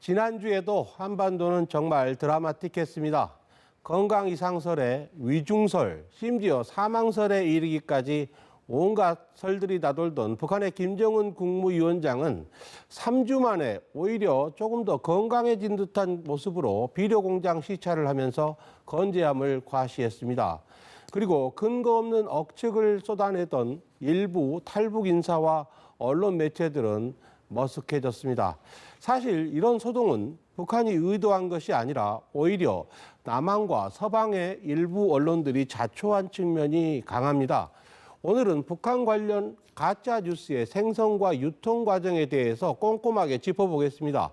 지난주에도 한반도는 정말 드라마틱했습니다. 건강 이상설에 위중설, 심지어 사망설에 이르기까지 온갖 설들이 나돌던 북한의 김정은 국무위원장은 3주 만에 오히려 조금 더 건강해진 듯한 모습으로 비료공장 시찰을 하면서 건재함을 과시했습니다. 그리고 근거 없는 억측을 쏟아내던 일부 탈북 인사와 언론 매체들은 머쓱해졌습니다. 사실 이런 소동은 북한이 의도한 것이 아니라 오히려 남한과 서방의 일부 언론들이 자초한 측면이 강합니다. 오늘은 북한 관련 가짜 뉴스의 생성과 유통 과정에 대해서 꼼꼼하게 짚어보겠습니다.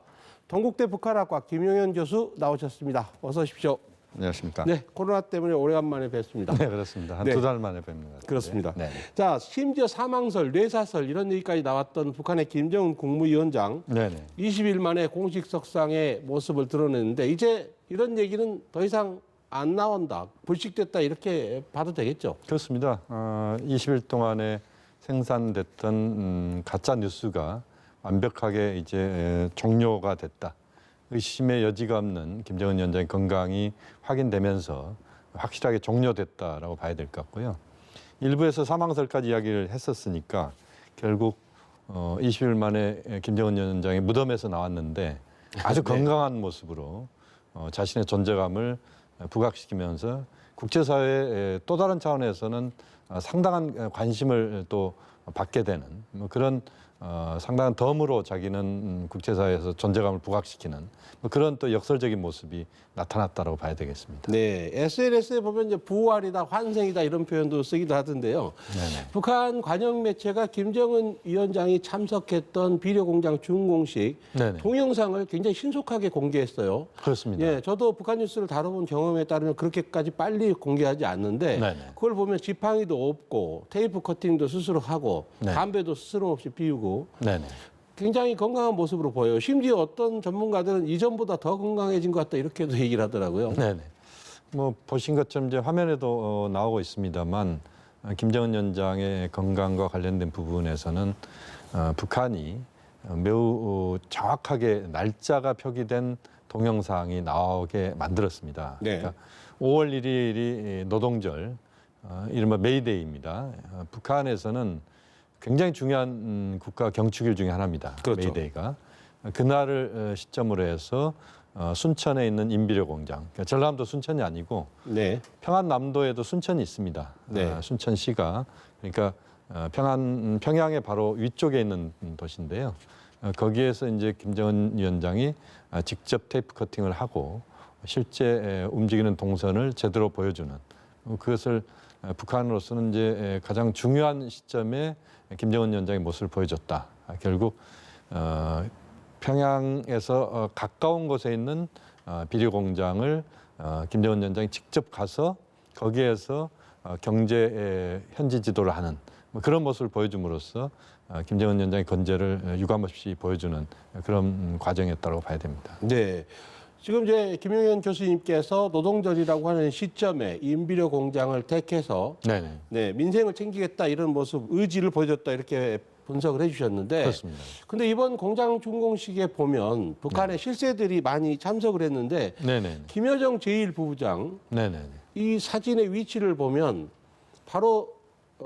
동국대 북한학과 김용현 교수 나오셨습니다. 어서 오십시오. 안녕하십니까. 네, 코로나 때문에 오래간만에 뵙습니다. 네, 그렇습니다. 한 두 달 만에 뵙는 것 같아요. 그렇습니다. 네. 자, 심지어 사망설, 뇌사설 이런 얘기까지 나왔던 북한의 김정은 국무위원장 네. 20일 만에 공식 석상의 모습을 드러냈는데 이제 이런 얘기는 더 이상 안 나온다, 불식됐다 이렇게 봐도 되겠죠? 그렇습니다. 20일 동안에 생산됐던 가짜 뉴스가 완벽하게 이제 종료가 됐다. 의심의 여지가 없는 김정은 위원장의 건강이 확인되면서 확실하게 종료됐다라고 봐야 될 것 같고요. 일부에서 사망설까지 이야기를 했었으니까 결국 20일 만에 김정은 위원장이 무덤에서 나왔는데 아주 네. 건강한 모습으로 자신의 존재감을 부각시키면서 국제사회의 또 다른 차원에서는 상당한 관심을 또 받게 되는 뭐 그런 상당한 덤으로 자기는 국제사회에서 존재감을 부각시키는 뭐 그런 또 역설적인 모습이 나타났다고 봐야 되겠습니다. 네, SNS에 보면 이제 부활이다, 환생이다 이런 표현도 쓰기도 하던데요. 네네. 북한 관영 매체가 김정은 위원장이 참석했던 비료공장 준공식 네네. 동영상을 굉장히 신속하게 공개했어요. 그렇습니다. 예, 저도 북한 뉴스를 다뤄본 경험에 따르면 그렇게까지 빨리 공개하지 않는데 네네. 그걸 보면 지팡이도 없고 테이프 커팅도 스스로 하고 네. 담배도 스스럼 없이 피우고 네네. 굉장히 건강한 모습으로 보여요. 심지어 어떤 전문가들은 이전보다 더 건강해진 것 같다 이렇게도 얘기를 하더라고요. 네네. 뭐 보신 것처럼 이제 화면에도 나오고 있습니다만 김정은 위원장의 건강과 관련된 부분에서는 북한이 매우 정확하게 날짜가 표기된 동영상이 나오게 만들었습니다. 네. 그러니까 5월 1일이 노동절, 이른바 메이데이입니다. 북한에서는 굉장히 중요한 국가 경축일 중에 하나입니다. 그렇죠. 메이데이가. 그날을 시점으로 해서 순천에 있는 인비료 공장, 그러니까 전라남도 순천이 아니고 네. 평안남도에도 순천이 있습니다. 네. 순천시가 그러니까 평양의 바로 위쪽에 있는 도시인데요. 거기에서 이제 김정은 위원장이 직접 테이프 커팅을 하고 실제 움직이는 동선을 제대로 보여주는 그것을 북한으로서는 이제 가장 중요한 시점에 김정은 위원장의 모습을 보여줬다. 결국 평양에서 가까운 곳에 있는 비료 공장을 김정은 위원장이 직접 가서 거기에서 경제 현지 지도를 하는 뭐 그런 모습을 보여줌으로써 김정은 위원장의 건재를 유감없이 보여주는 그런 과정이었다고 봐야 됩니다. 네. 지금 이제 김용현 교수님께서 노동절이라고 하는 시점에 인비료 공장을 택해서 네네. 네, 민생을 챙기겠다 이런 모습, 의지를 보여줬다 이렇게 분석을 해주셨는데 그렇습니다. 근데 이번 공장 준공식에 보면 북한의 실세들이 많이 참석을 했는데 네네. 김여정 제1부부장 네네. 이 사진의 위치를 보면 바로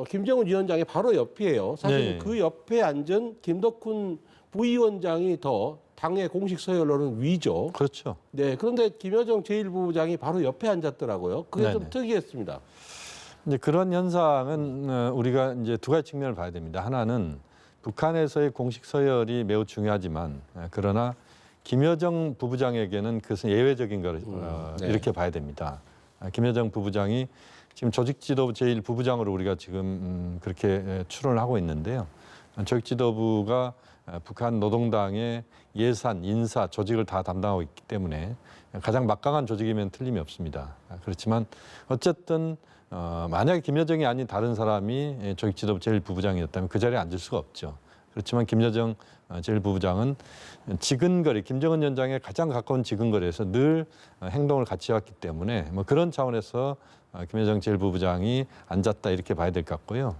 김정은 위원장의 바로 옆이에요. 사실 네. 그 옆에 앉은 김덕훈 부위원장이 더 당의 공식 서열로는 위죠. 그렇죠. 네, 그런데 김여정 제1부부장이 바로 옆에 앉았더라고요. 그게 좀 네네. 특이했습니다. 이제 그런 현상은 우리가 이제 두 가지 측면을 봐야 됩니다. 하나는 북한에서의 공식 서열이 매우 중요하지만 그러나 김여정 부부장에게는 그것은 예외적인 걸 네. 이렇게 봐야 됩니다. 김여정 부부장이 지금 조직지도부 제1부부장으로 우리가 지금 그렇게 추론을 하고 있는데요. 조직지도부가 북한 노동당의 예산, 인사, 조직을 다 담당하고 있기 때문에 가장 막강한 조직이면 틀림이 없습니다. 그렇지만 어쨌든 만약에 김여정이 아닌 다른 사람이 조직지도부 제1부부장이었다면 그 자리에 앉을 수가 없죠. 그렇지만 김여정 제1부부장은 지근거리, 김정은 위원장의 가장 가까운 지근거리에서 늘 행동을 같이 해왔기 때문에 뭐 그런 차원에서 김여정 제1부부장이 앉았다 이렇게 봐야 될 것 같고요.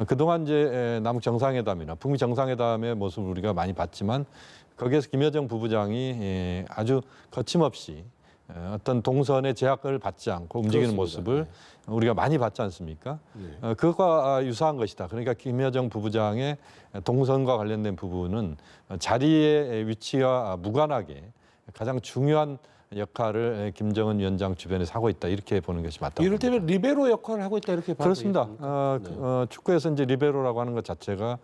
그동안 이제 남북 정상회담이나 북미 정상회담의 모습을 우리가 많이 봤지만 거기에서 김여정 부부장이 아주 거침없이 어떤 동선의 제약을 받지 않고 움직이는 그렇습니다. 모습을 우리가 많이 봤지 않습니까? 그것과 유사한 것이다. 그러니까 김여정 부부장의 동선과 관련된 부분은 자리의 위치와 무관하게 가장 중요한 역할을 김정은 위원장 주변에서 하고 있다. 이렇게 보는 것이 맞다고 봅니다. 이를테면 리베로 역할을 하고 있다 이렇게 봐도 그렇습니다. 되겠습니까? 축구에서 이제 리베로라고 하는 것 자체가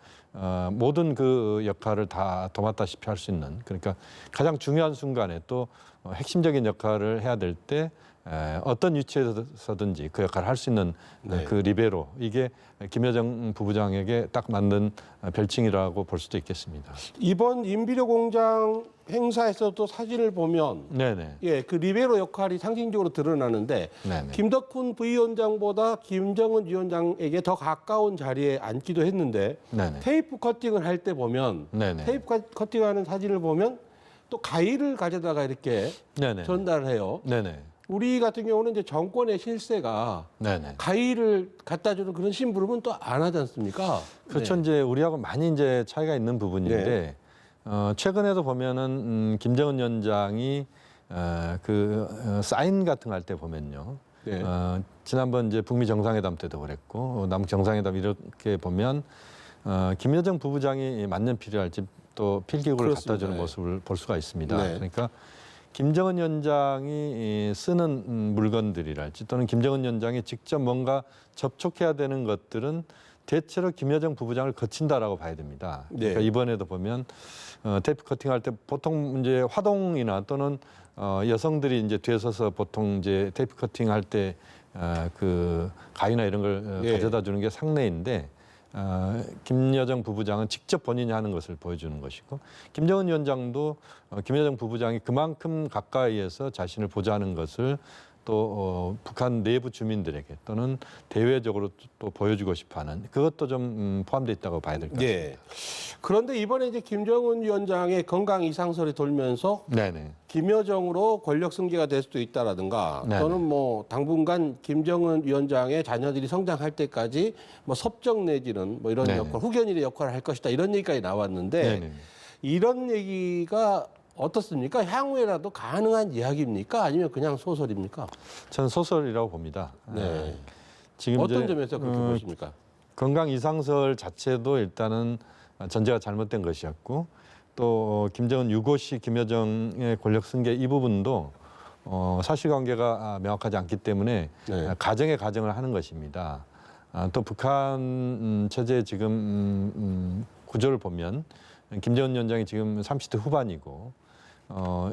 모든 그 역할을 다 도맡다시피 할 수 있는, 그러니까 가장 중요한 순간에 또 핵심적인 역할을 해야 될 때 어떤 위치에서든지 그 역할을 할 수 있는 네. 그 리베로, 이게 김여정 부부장에게 딱 맞는 별칭이라고 볼 수도 있겠습니다. 이번 인비료 공장 행사에서도 사진을 보면 네네. 예, 그 리베로 역할이 상징적으로 드러나는데 네네. 김덕훈 부위원장보다 김정은 위원장에게 더 가까운 자리에 앉기도 했는데 네네. 테이프 커팅을 할 때 보면 네네. 테이프 커팅하는 사진을 보면 또 가위를 가져다가 이렇게 네네. 전달을 해요. 네네. 우리 같은 경우는 이제 정권의 실세가 네네. 가위를 갖다 주는 그런 심부름은 또 안 하지 않습니까? 그렇죠. 네. 이제 우리하고 많이 이제 차이가 있는 부분인데 최근에도 보면은 김정은 위원장이 사인 같은 거 할 때 보면요. 네. 지난번 이제 북미 정상회담 때도 그랬고 남북 정상회담 이렇게 보면 김여정 부부장이 만년필이랄지 또 필기구를 그렇습니다. 갖다 주는 네. 모습을 볼 수가 있습니다. 네. 그러니까 김정은 위원장이 쓰는 물건들이랄지 또는 김정은 위원장이 직접 뭔가 접촉해야 되는 것들은 대체로 김여정 부부장을 거친다라고 봐야 됩니다. 그러니까 네. 이번에도 보면 테이프 커팅할 때 보통 이제 화동이나 또는 여성들이 이제 뒤에 서서 보통 이제 테이프 커팅할 때 그 가위나 이런 걸 네. 가져다 주는 게 상례인데 김여정 부부장은 직접 본인이 하는 것을 보여주는 것이고 김정은 위원장도 김여정 부부장이 그만큼 가까이에서 자신을 보좌하는 것을 또 북한 내부 주민들에게 또는 대외적으로 또 보여주고 싶어하는 그것도 좀 포함되어 있다고 봐야 될 것 같습니다. 예. 그런데 이번에 이제 김정은 위원장의 건강 이상설이 돌면서 네네. 김여정으로 권력 승계가 될 수도 있다라든가 네네. 또는 뭐 당분간 김정은 위원장의 자녀들이 성장할 때까지 뭐 섭정 내지는 뭐 이런 네네. 역할, 후견인의 역할을 할 것이다 이런 얘기까지 나왔는데 네네. 이런 얘기가 어떻습니까? 향후에라도 가능한 이야기입니까? 아니면 그냥 소설입니까? 저는 소설이라고 봅니다. 네. 지금 어떤 이제 점에서 그렇게 보십니까? 건강 이상설 자체도 일단은 전제가 잘못된 것이었고 또 김정은 유고시 김여정의 권력 승계 이 부분도 사실관계가 명확하지 않기 때문에 네. 가정을 하는 것입니다. 또 북한 체제의 지금 구조를 보면 김정은 위원장이 지금 30대 후반이고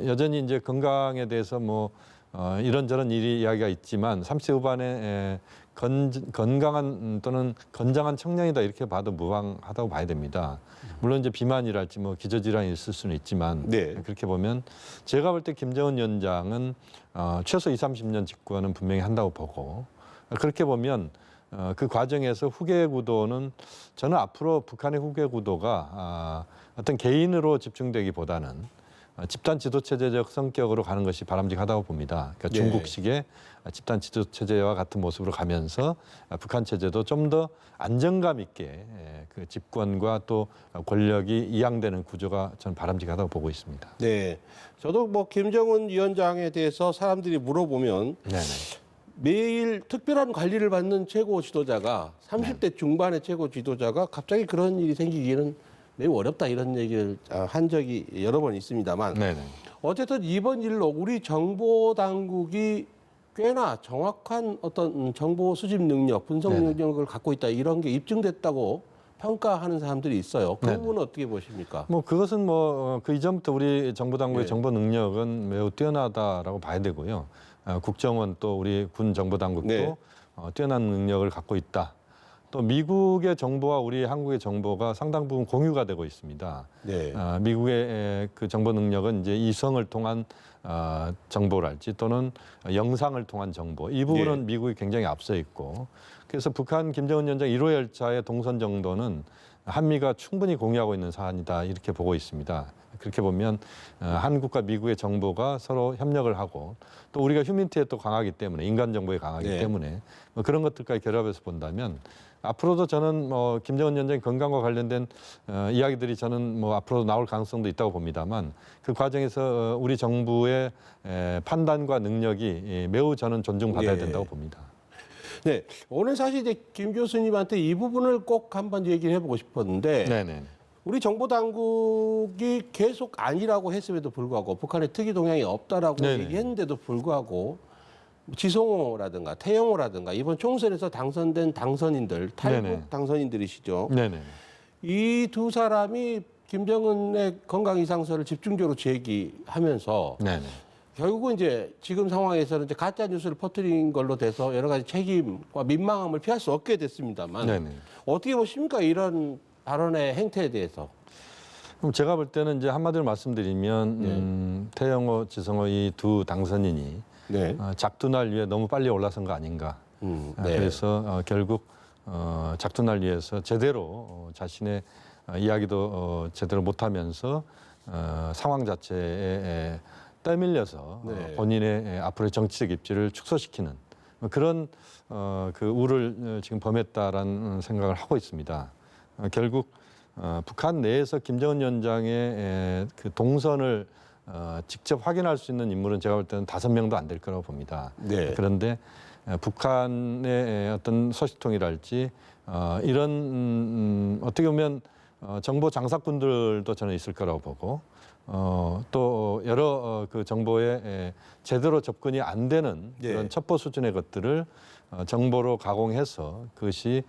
여전히 이제 건강에 대해서 뭐 이런저런 이야기가 있지만 30대 후반에 건강한 또는 건장한 청년이다 이렇게 봐도 무방하다고 봐야 됩니다. 물론 이제 비만이랄지 뭐 기저질환이 있을 수는 있지만 네. 그렇게 보면 제가 볼 때 김정은 위원장은 최소 20, 30년 집권은 분명히 한다고 보고 그렇게 보면 그 과정에서 후계 구도는 저는 앞으로 북한의 후계 구도가 어떤 개인으로 집중되기보다는 집단 지도 체제적 성격으로 가는 것이 바람직하다고 봅니다. 그러니까 네. 중국식의 집단 지도 체제와 같은 모습으로 가면서 북한 체제도 좀 더 안정감 있게 그 집권과 또 권력이 이양되는 구조가 저는 바람직하다고 보고 있습니다. 네. 저도 뭐 김정은 위원장에 대해서 사람들이 물어보면 네네. 매일 특별한 관리를 받는 최고 지도자가 30대 중반의 최고 지도자가 갑자기 그런 일이 생기기는 매우 어렵다 이런 얘기를 한 적이 여러 번 있습니다만 네네. 어쨌든 이번 일로 우리 정보 당국이 꽤나 정확한 어떤 정보 수집 능력, 분석 네네. 능력을 갖고 있다 이런 게 입증됐다고 평가하는 사람들이 있어요. 그 네네. 부분은 어떻게 보십니까? 뭐 그것은 뭐 그 이전부터 우리 정보 당국의 네. 정보 능력은 매우 뛰어나다라고 봐야 되고요. 국정원 또 우리 군 정보 당국도 네. 뛰어난 능력을 갖고 있다. 또 미국의 정보와 우리 한국의 정보가 상당 부분 공유가 되고 있습니다. 네. 미국의 그 정보 능력은 이제 이성을 통한 정보랄지 또는 영상을 통한 정보 이 부분은 네. 미국이 굉장히 앞서 있고 그래서 북한 김정은 위원장 1호 열차의 동선 정도는 한미가 충분히 공유하고 있는 사안이다 이렇게 보고 있습니다. 그렇게 보면 한국과 미국의 정보가 서로 협력을 하고 또 우리가 휴민트에 또 강하기 때문에 인간 정보에 강하기 네. 때문에 뭐 그런 것들까지 결합해서 본다면 앞으로도 저는 뭐 김정은 위원장의 건강과 관련된 이야기들이 저는 뭐 앞으로 나올 가능성도 있다고 봅니다만 그 과정에서 우리 정부의 판단과 능력이 매우 저는 존중받아야 예. 된다고 봅니다. 네, 오늘 사실 이제 김 교수님한테 이 부분을 꼭 한번 얘기를 해보고 싶었는데 네네. 우리 정보 당국이 계속 아니라고 했음에도 불구하고 북한의 특이 동향이 없다라고 네네. 얘기했는데도 불구하고 지성호라든가 태영호라든가 이번 총선에서 당선된 당선인들 탈북 네네. 당선인들이시죠. 네네. 이 두 사람이 김정은의 건강 이상설을 집중적으로 제기하면서 네네. 결국은 이제 지금 상황에서는 이제 가짜 뉴스를 퍼뜨린 걸로 돼서 여러 가지 책임과 민망함을 피할 수 없게 됐습니다만 네네. 어떻게 보십니까 이런 발언의 행태에 대해서? 그럼 제가 볼 때는 이제 한마디로 말씀드리면 네. 태영호, 지성호 이 두 당선인이 네. 작두날 위에 너무 빨리 올라선 거 아닌가. 네. 그래서 결국 작두날 위해서 제대로 자신의 이야기도 제대로 못하면서 상황 자체에 떠밀려서 네. 본인의 앞으로의 정치적 입지를 축소시키는 그런 그 우를 지금 범했다라는 생각을 하고 있습니다. 결국 북한 내에서 김정은 위원장의 그 동선을 직접 확인할 수 있는 인물은 제가 볼 때는 5명도 안 될 거라고 봅니다. 네. 그런데 북한의 어떤 소식통이랄지 이런 어떻게 보면 정보 장사꾼들도 저는 있을 거라고 보고 또 여러 그 정보에 제대로 접근이 안 되는 그런 네. 첩보 수준의 것들을 정보로 가공해서 그것이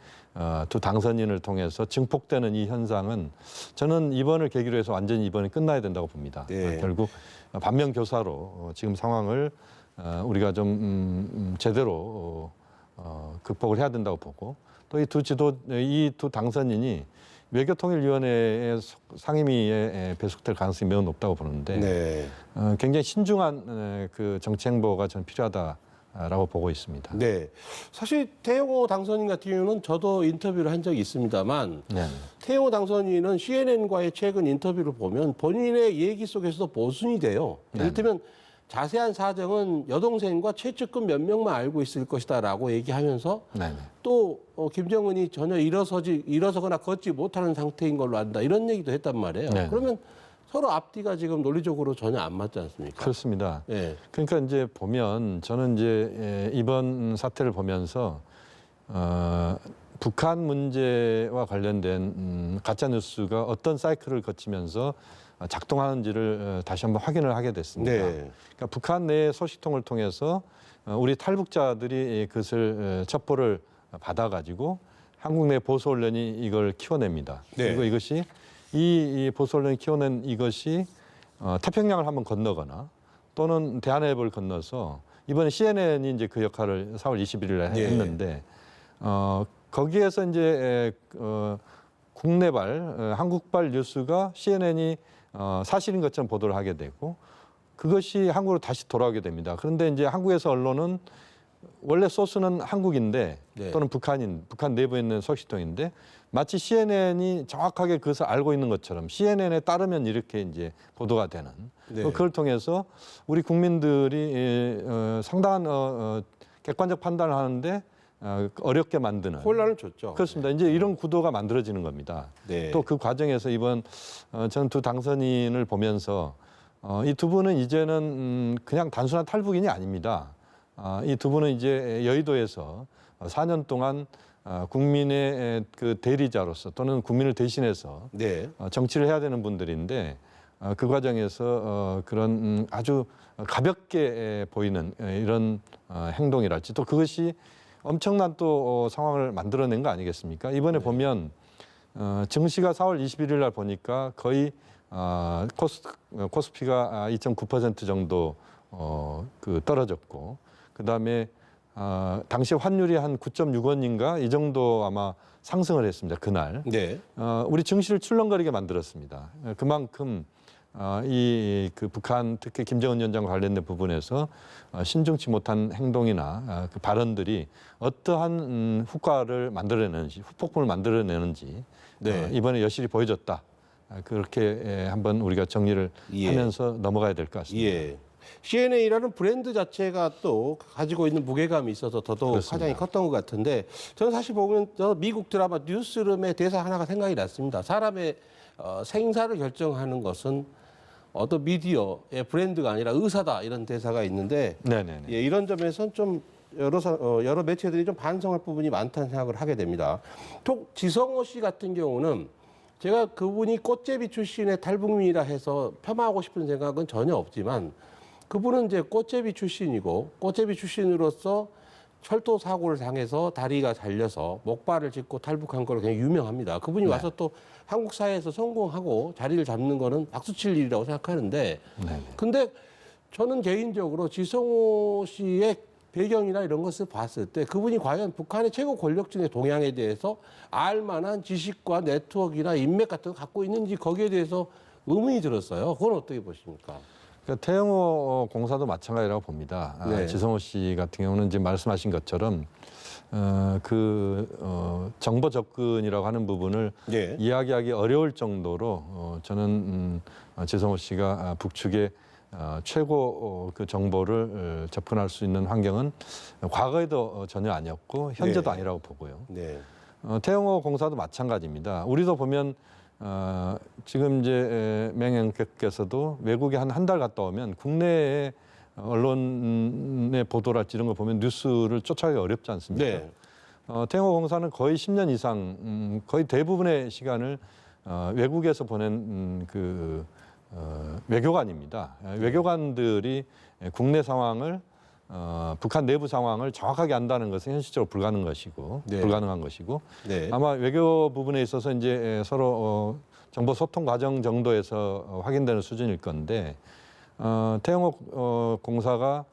두 당선인을 통해서 증폭되는 이 현상은 저는 이번을 계기로 해서 완전히 이번이 끝나야 된다고 봅니다. 네. 결국 반면교사로 지금 상황을 우리가 좀 제대로 극복을 해야 된다고 보고 또 이 두 당선인이 외교통일위원회의 상임위에 배속될 가능성이 매우 높다고 보는데 네. 굉장히 신중한 그 정치 행보가 저는 필요하다라고 보고 있습니다. 네. 사실 태영호 당선인 같은 경우는 저도 인터뷰를 한 적이 있습니다만 네. 태영호 당선인은 CNN과의 최근 인터뷰를 보면 본인의 얘기 속에서도 모순이 돼요. 네. 이를테면 자세한 사정은 여동생과 최측근 몇 명만 알고 있을 것이다라고 얘기하면서 네. 또 김정은이 전혀 일어서거나 걷지 못하는 상태인 걸로 안다 이런 얘기도 했단 말이에요. 네. 그러면 서로 앞뒤가 지금 논리적으로 전혀 안 맞지 않습니까? 그렇습니다. 예. 그러니까 이제 보면 저는 이제 이번 사태를 보면서 북한 문제와 관련된 가짜 뉴스가 어떤 사이클을 거치면서 작동하는지를 다시 한번 확인을 하게 됐습니다. 네. 그러니까 북한 내 소식통을 통해서 우리 탈북자들이 그것을 첩보를 받아가지고 한국 내 보수 언론이 이걸 키워냅니다. 네. 그리고 이것이 이 보수 언론이 키워낸 이것이 태평양을 한번 건너거나 또는 대한해협을 건너서 이번에 CNN이 이제 그 역할을 4월 21일에 네. 했는데 거기에서 이제 국내발 한국발 뉴스가 CNN이 사실인 것처럼 보도를 하게 되고 그것이 한국으로 다시 돌아오게 됩니다. 그런데 이제 한국에서 언론은 원래 소스는 한국인데 네. 또는 북한 내부에 있는 소식통인데 마치 CNN이 정확하게 그것을 알고 있는 것처럼 CNN에 따르면 이렇게 이제 보도가 되는 네. 그걸 통해서 우리 국민들이 상당한 객관적 판단을 하는데 어렵게 만드는 혼란을 줬죠. 그렇습니다. 이제 이런 구도가 만들어지는 겁니다. 네. 또 그 과정에서 이번 전 두 당선인을 보면서 이 두 분은 이제는 그냥 단순한 탈북인이 아닙니다. 이 두 분은 이제 여의도에서 4년 동안 국민의 그 대리자로서 또는 국민을 대신해서 네. 정치를 해야 되는 분들인데 그 과정에서 그런 아주 가볍게 보이는 이런 행동이랄지 또 그것이 엄청난 또 상황을 만들어낸 거 아니겠습니까? 이번에 보면 증시가 4월 21일 날 보니까 거의 코스피가 2.9% 정도 그 떨어졌고 그다음에 당시 환율이 한 9.6원인가 이 정도 아마 상승을 했습니다. 그날. 네. 우리 증시를 출렁거리게 만들었습니다. 그만큼 그 북한 특히 김정은 위원장과 관련된 부분에서 신중치 못한 행동이나 그 발언들이 어떠한 후과를 만들어내는지 후폭풍을 만들어내는지 네. 이번에 여실히 보여줬다. 그렇게 한번 우리가 정리를 예. 하면서 넘어가야 될 것 같습니다. 예. CNA라는 브랜드 자체가 또 가지고 있는 무게감이 있어서 더더욱 그렇습니다. 파장이 컸던 것 같은데 저는 사실 보면 미국 드라마 뉴스룸의 대사 하나가 생각이 났습니다. 사람의 생사를 결정하는 것은 어떤 미디어의 브랜드가 아니라 의사다 이런 대사가 있는데 네네네. 예, 이런 점에서는 좀 여러 매체들이 좀 반성할 부분이 많다는 생각을 하게 됩니다. 또 지성호 씨 같은 경우는 제가 그분이 꽃제비 출신의 탈북민이라 해서 폄하하고 싶은 생각은 전혀 없지만 그분은 이제 꽃제비 출신이고 꽃제비 출신으로서 철도 사고를 당해서 다리가 잘려서 목발을 짚고 탈북한 걸로 그냥 유명합니다. 그분이 네. 와서 또 한국 사회에서 성공하고 자리를 잡는 거는 박수칠 일이라고 생각하는데 네네. 근데 저는 개인적으로 지성호 씨의 배경이나 이런 것을 봤을 때 그분이 과연 북한의 최고 권력층의 동향에 대해서 알만한 지식과 네트워크나 인맥 같은 거 갖고 있는지 거기에 대해서 의문이 들었어요. 그건 어떻게 보십니까? 그러니까 태영호 공사도 마찬가지라고 봅니다. 네. 지성호 씨 같은 경우는 지금 말씀하신 것처럼 정보 접근이라고 하는 부분을 예. 이야기하기 어려울 정도로 저는 지성호 씨가 북측의 최고 그 정보를 접근할 수 있는 환경은 과거에도 전혀 아니었고 현재도 네. 아니라고 보고요. 네. 태영호 공사도 마찬가지입니다. 우리도 보면 지금 이제 맹행께서도 외국에 한 달 갔다 오면 국내에 언론의 보도랄지 이런 거 보면 뉴스를 쫓아가기 어렵지 않습니까? 네. 태영호 공사는 거의 10년 이상 거의 대부분의 시간을 외국에서 보낸 외교관입니다. 외교관들이 국내 상황을 북한 내부 상황을 정확하게 안다는 것은 현실적으로 네. 불가능한 것이고 네. 아마 외교 부분에 있어서 이제 서로 정보 소통 과정 정도에서 확인되는 수준일 건데 태영호 공사가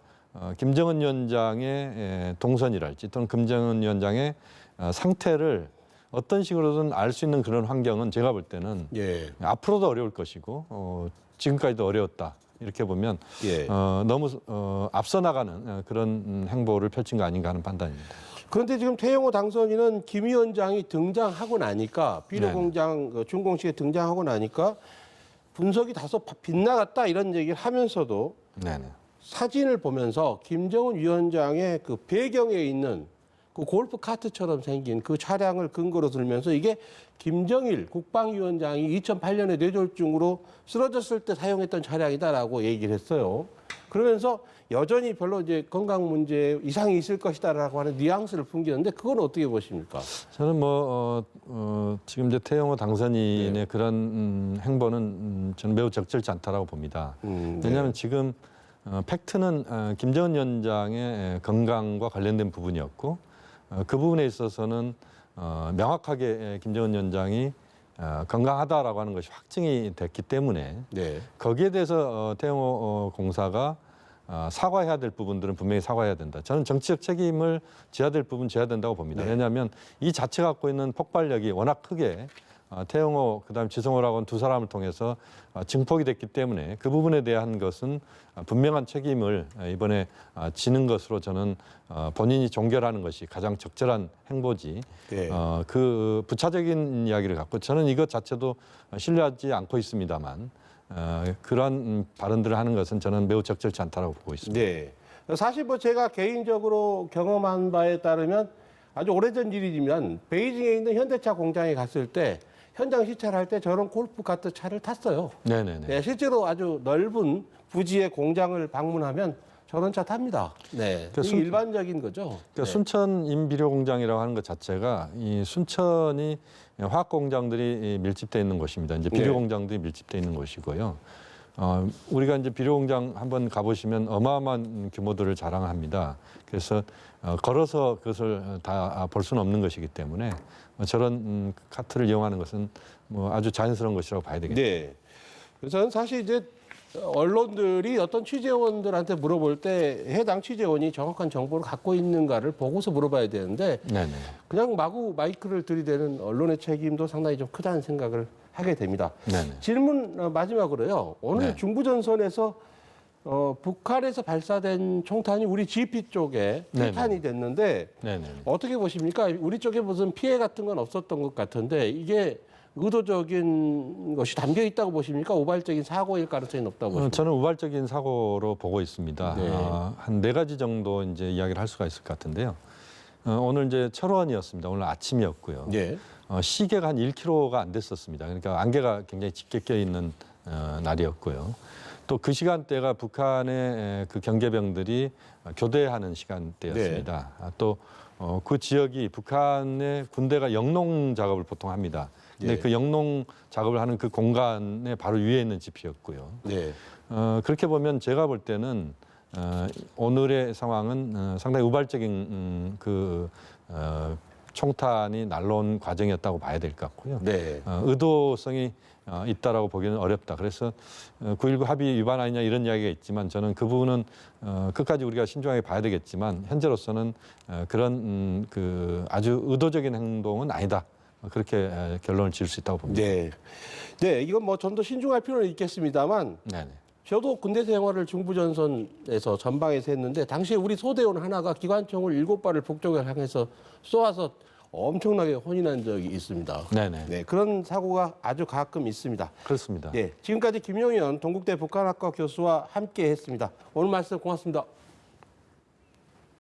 김정은 위원장의 동선이랄지 또는 김정은 위원장의 상태를 어떤 식으로든 알 수 있는 그런 환경은 제가 볼 때는 예. 앞으로도 어려울 것이고 지금까지도 어려웠다. 이렇게 보면 예. 너무 앞서 나가는 그런 행보를 펼친 거 아닌가 하는 판단입니다. 그런데 지금 태영호 당선인은 김 위원장이 등장하고 나니까 비료공장 준공식에 등장하고 나니까 분석이 다소 빗나갔다 이런 얘기를 하면서도 네네. 사진을 보면서 김정은 위원장의 그 배경에 있는 그 골프 카트처럼 생긴 그 차량을 근거로 들면서 이게 김정일 국방위원장이 2008년에 뇌졸중으로 쓰러졌을 때 사용했던 차량이다라고 얘기를 했어요. 그러면서 여전히 별로 이제 건강 문제에 이상이 있을 것이다라고 하는 뉘앙스를 풍기는데 그건 어떻게 보십니까? 저는 지금 이제 태영호 당선인의 그런 행보는 저는 매우 적절치 않다라고 봅니다. 네. 왜냐하면 지금 팩트는 김정은 위원장의 건강과 관련된 부분이었고 그 부분에 있어서는 명확하게 김정은 위원장이 건강하다라고 하는 것이 확증이 됐기 때문에 네. 거기에 대해서 태영호 공사가 사과해야 될 부분들은 분명히 사과해야 된다. 저는 정치적 책임을 져야 될 부분 져야 된다고 봅니다. 네. 왜냐하면 이 자체가 갖고 있는 폭발력이 워낙 크게 태영호 그다음 지성호라고 하는 두 사람을 통해서 증폭이 됐기 때문에 그 부분에 대한 것은 분명한 책임을 이번에 지는 것으로 저는 본인이 종결하는 것이 가장 적절한 행보지. 네. 그 부차적인 이야기를 갖고 저는 이것 자체도 신뢰하지 않고 있습니다만 그런 발언들을 하는 것은 저는 매우 적절치 않다고 보고 있습니다. 네. 사실 뭐 제가 개인적으로 경험한 바에 따르면 아주 오래전 일이지만 베이징에 있는 현대차 공장에 갔을 때 현장 시찰할 때 저런 골프 카트 차를 탔어요. 네네네. 네, 실제로 아주 넓은 부지의 공장을 방문하면 저런 차 탑니다. 네, 그 이게 일반적인 거죠. 그러니까 네. 순천 인비료공장이라고 하는 것 자체가 이 순천이 화학 공장들이 밀집돼 있는 곳입니다. 이제 비료 네. 공장들이 밀집돼 있는 곳이고요. 우리가 이제 비료 공장 한번 가보시면 어마어마한 규모들을 자랑합니다. 그래서 걸어서 그것을 다 볼 수는 없는 것이기 때문에 저런 카트를 이용하는 것은 뭐 아주 자연스러운 것이라고 봐야 되겠죠. 네. 그래서 저는 사실 이제 언론들이 어떤 취재원들한테 물어볼 때 해당 취재원이 정확한 정보를 갖고 있는가를 보고서 물어봐야 되는데 네네. 그냥 마구 마이크를 들이대는 언론의 책임도 상당히 좀 크다는 생각을 하게 됩니다. 네네. 질문 마지막으로요. 오늘 네. 중부전선에서 북한에서 발사된 총탄이 우리 GP 쪽에 네네. 피탄이 됐는데 네네. 어떻게 보십니까? 우리 쪽에 무슨 피해 같은 건 없었던 것 같은데 이게 의도적인 것이 담겨 있다고 보십니까? 우발적인 사고일 가능성이 높다고 보십니까? 저는 우발적인 사고로 보고 있습니다. 네. 한 4가지 정도 이제 이야기를 할 수가 있을 것 같은데요. 오늘 이제 철원이었습니다. 오늘 아침이었고요. 예. 시계가 한 1km가 안 됐었습니다. 그러니까 안개가 굉장히 짙게 껴 있는 날이었고요. 또 그 시간대가 북한의 그 경계병들이 교대하는 시간대였습니다. 또 그 지역이 북한의 군대가 영농 작업을 보통 합니다. 근데 예. 그 영농 작업을 하는 그 공간에 바로 위에 있는 집이었고요. 네. 그렇게 보면 제가 볼 때는 오늘의 상황은 상당히 우발적인 총탄이 날라온 과정이었다고 봐야 될 것 같고요. 네. 의도성이 있다라고 보기는 어렵다. 그래서 9.19 합의 위반 아니냐 이런 이야기가 있지만 저는 그 부분은 끝까지 우리가 신중하게 봐야 되겠지만 현재로서는 그런 그 아주 의도적인 행동은 아니다. 그렇게 결론을 지을 수 있다고 봅니다. 네. 네, 이건 뭐 좀 더 신중할 필요는 있겠습니다만 네네. 저도 군대 생활을 중부전선에서 전방에서 했는데 당시에 우리 소대원 하나가 기관총을 7발을 북쪽을 향해서 쏘아서 엄청나게 혼이 난 적이 있습니다. 네네. 네, 그런 사고가 아주 가끔 있습니다. 그렇습니다. 네, 지금까지 김용현 동국대 북한학과 교수와 함께 했습니다. 오늘 말씀 고맙습니다.